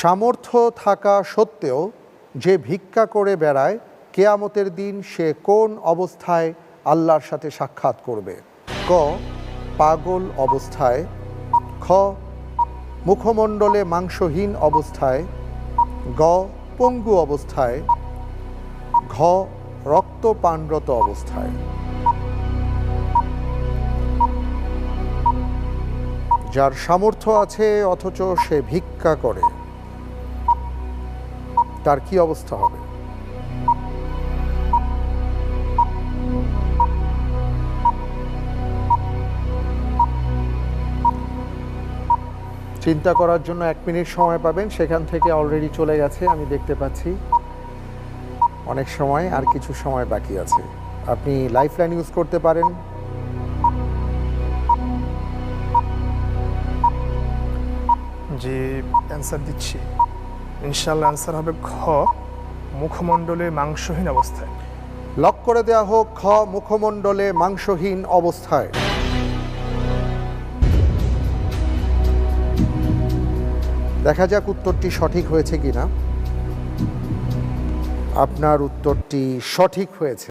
সামর্থ্য থাকা সত্ত্বেও যে ভিক্ষা করে বেড়ায়, কেয়ামতের দিন সে কোন অবস্থায় আল্লাহর সাথে সাক্ষাৎ করবে? ক, পাগল অবস্থায়। খ, মুখমণ্ডলে মাংসহীন অবস্থায়। গ, পঙ্গু অবস্থায়। ঘ, রক্তপানরত অবস্থায়। যার সামর্থ্য আছে অথচ সে ভিক্ষা করে, তার কি অবস্থা হবে? চিন্তা করার জন্য 1 মিনিট সময় পাবেন। সেখান থেকে অলরেডি চলে গেছে, আমি দেখতে পাচ্ছি। অনেক সময়, আর কিছু সময় বাকি আছে। আপনি লাইফলাইন ইউজ করতে পারেন। জি, অ্যান্সার দিচ্ছি। ইনশাআল্লাহ অ্যান্সার হবে খ, মুখমণ্ডলে মাংসহীন অবস্থায়। লক করে দেওয়া হোক খ, মুখমণ্ডলে মাংসহীন অবস্থায়। দেখা যাক উত্তরটি সঠিক হয়েছে কিনা। আপনার উত্তরটি সঠিক হয়েছে।